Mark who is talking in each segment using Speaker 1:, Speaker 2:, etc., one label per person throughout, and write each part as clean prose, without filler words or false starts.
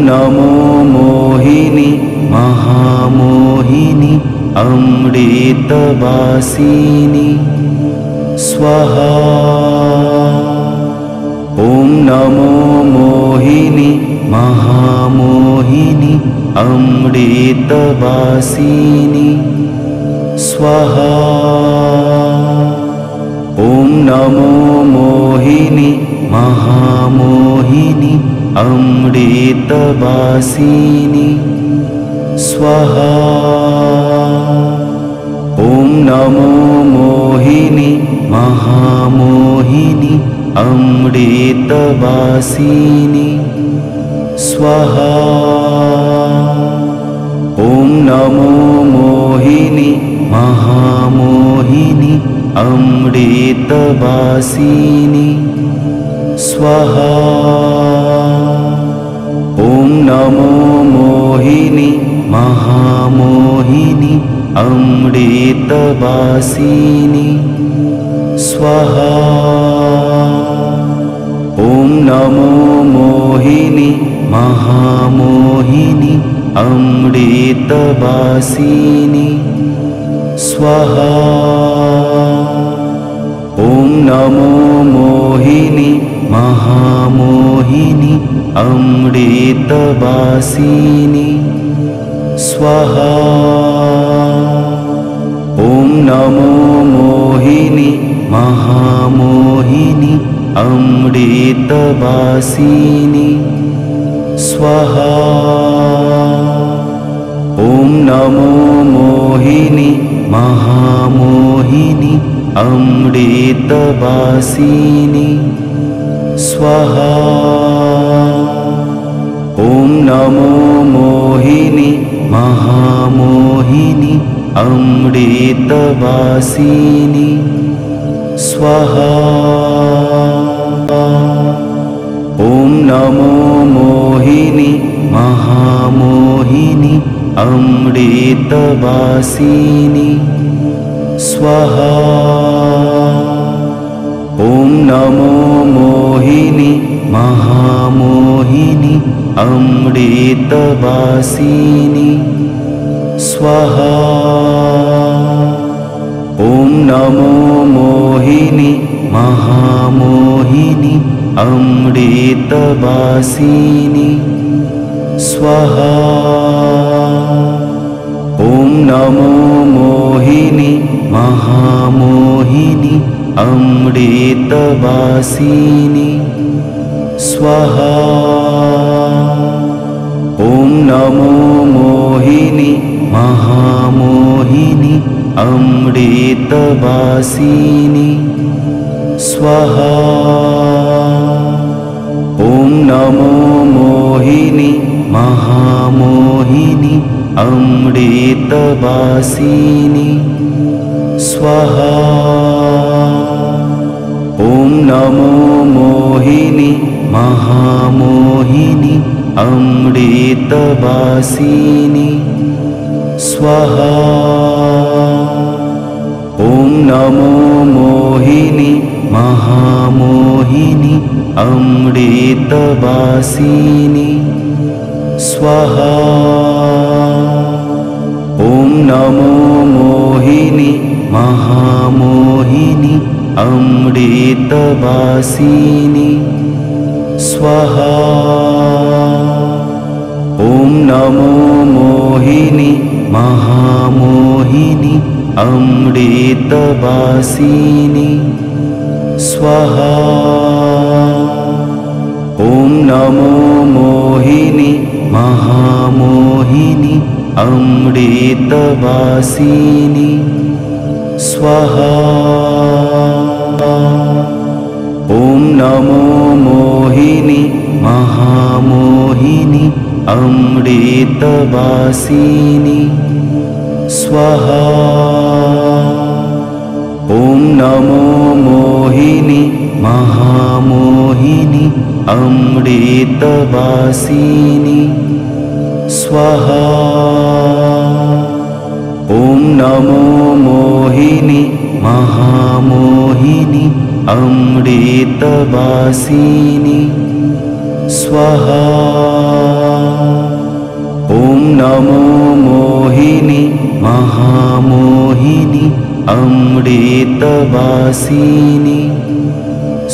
Speaker 1: नमो मोहिनी महामोहिनी अमृतवासिनी स्वाहा। ॐ नमो मोहिनी महामोहिनी अमृतवासिनी स्वाहा। ॐ नमो मोहिनी महामोहिनी अमृतवासिनी स्वाहा। ॐ नमो मोहिनी महामोहिनी अमृतवासिनी स्वाहा। ॐ नमो मोहिनी महामोहिनी अमृतवासिनी स्वाहा। ॐ नमो मोहिनी महामोहिनी अमृतवासिनी स्वाहा। ॐ नमो मोहिनी महामोहिनी अमृतवासिनी स्वाहा। ॐ नमो मोहिनी महामोहिनी अमृतवासिनी स्वाहा। ॐ नमो मोहिनी महामोहिनी अमृतवासिनी स्वाहा। ॐ नमो मोहिनी महामोहिनी अमृतवासिनी स्वाहा। ॐ नमो मोहिनी महामोहिनी अमृतवासिनी स्वाहा। ॐ नमो मोहिनी महामोहिनी अमृतवासिनी स्वाहा। ॐ नमो मोहिनी महामोहिनी अमृतवासिनी स्वाहा। ॐ नमो मोहिनी महामोहिनी अमृतवासिनी स्वाहा। ॐ नमो मोहिनी महामोहिनी अमृतवासिनी स्वाहा। ॐ नमो मोहिनी महामोहिनी अमृतवासिनी स्वाहा। ॐ नमो मोहिनी महामोहिनी अमृतवासिनी स्वाहा। ॐ नमो मोहिनी महामोहिनी अमृतवासिनी स्वाहा। ॐ नमो मोहिनी महामोहिनी अमृतवासिनी स्वाहा। ॐ नमो मोहिनी महामोहिनी अमृतवासिनी स्वाहा। ॐ नमो मोहिनी महामोहिनी अमृतवासिनी स्वाहा। ॐ नमो मोहिनी महामोहिनी अमृतवासिनी स्वाहा। ॐ नमो मोहिनी महामोहिनी अमृतवासिनी स्वाहा। ॐ नमो मोहिनी महामोहिनी अमृतवासिनी स्वाहा। ॐ नमो मोहिनी महामोहिनी अमृतवासिनी स्वाहा। नमो मोहिनी महामोहिनी अमृतवासिनी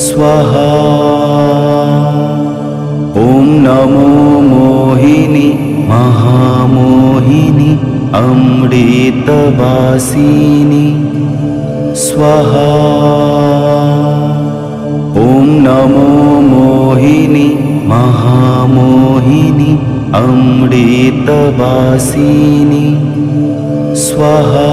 Speaker 1: स्वाहा। ॐ नमो मोहिनी महामोहिनी अमृतवासिनी स्वाहा। ॐ नमो मोहिनी महामोहिनी अमृतवासिनी स्वाहा।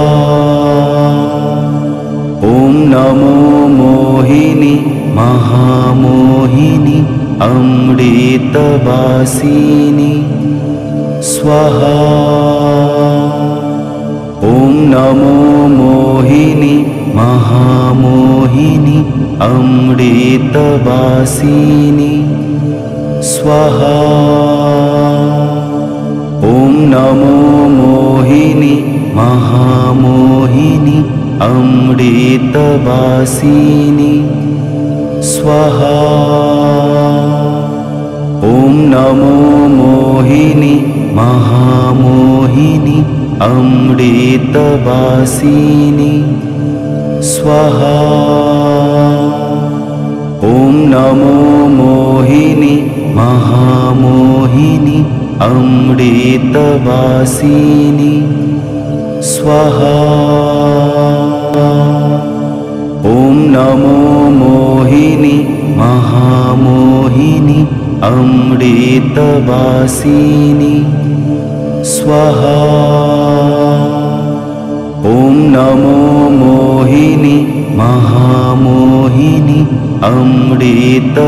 Speaker 1: ॐ नमो मोहिनी महामोहिनी अमृतवासिनी स्वाहा। ॐ नमो मोहिनी महामोहिनी अमृतवासिनी स्वाहा। ॐ नमो मोहिनी महामोहिनी अमृतवासिनी स्वाहा। ॐ नमो मोहिनी महामोहिनी अमृतवासिनी स्वाहा। ॐ नमो मोहिनी महामोहिनी अमृतवासिनी स्वाहा। ॐ नमो मोहिनी महामोहिनी अमृतवासिनी स्वाहा। ॐ नमो मोहिनी महामोहिनी अमृतवासिनी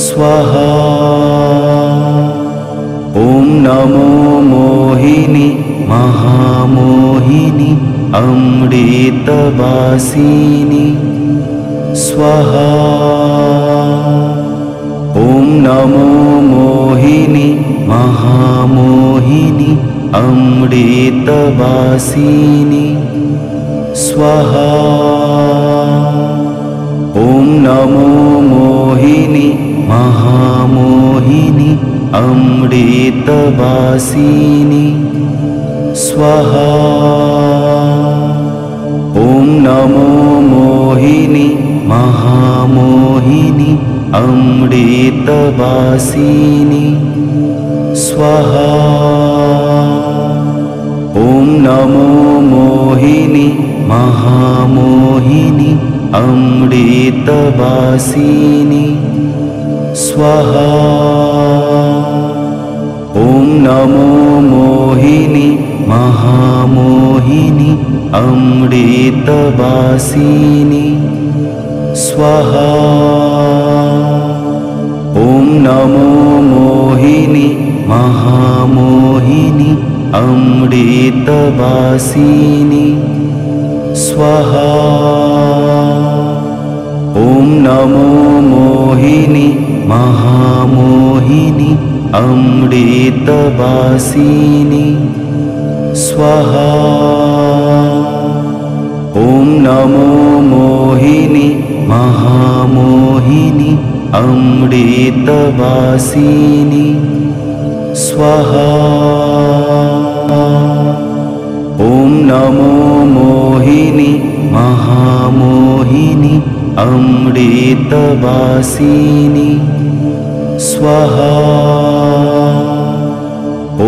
Speaker 1: स्वाहा। ॐ नमो मोहिनी महामोहिनी अमृतवासिनी स्वाहा। ॐ नमो मोहिनी महामोहिनी अमृतवासिनी स्वाहा। ॐ नमो मोहिनी महामोहिनी अमृतवासिनी स्वाहा। ॐ नमो मोहिनी महामोहिनी अमृतवासिनी स्वाहा। ॐ नमो मोहिनी महामोहिनी अमृतवासिनी स्वाहा। ॐ नमो मोहिनी महामोहिनी अमृतवासिनी स्वाहा। ॐ नमो मोहिनी महामोहिनी अमृतवासिनी स्वाहा। ॐ नमो मोहिनी महामोहिनी अमृतवासिनी स्वाहा। ॐ नमो मोहिनी महामोहिनी अमृतवासिनी स्वाहा। ॐ नमो मोहिनी महामोहिनी अमृतवासिनी स्वाहा।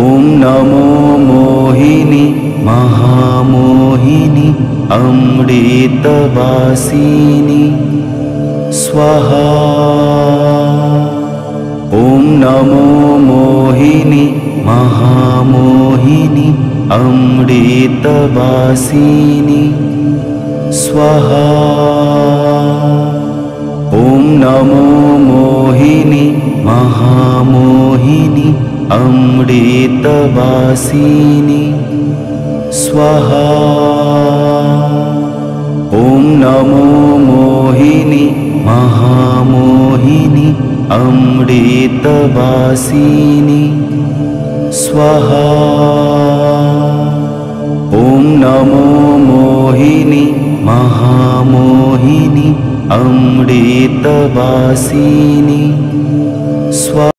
Speaker 1: ॐ नमो मोहिनी महामोहिनी अमृतवासिनी स्वाहा। ॐ नमो मोहिनी महामोहिनी अमृतवासिनी स्वाहा। ॐ नमो मोहिनी महामोहिनी अमृतवासिनी स्वाहा। ॐ नमो मोहिनी महामोहिनी अमृतवासिनी स्वाहा। ॐ नमो मोहिनी महामोहिनी अमृतवासिनी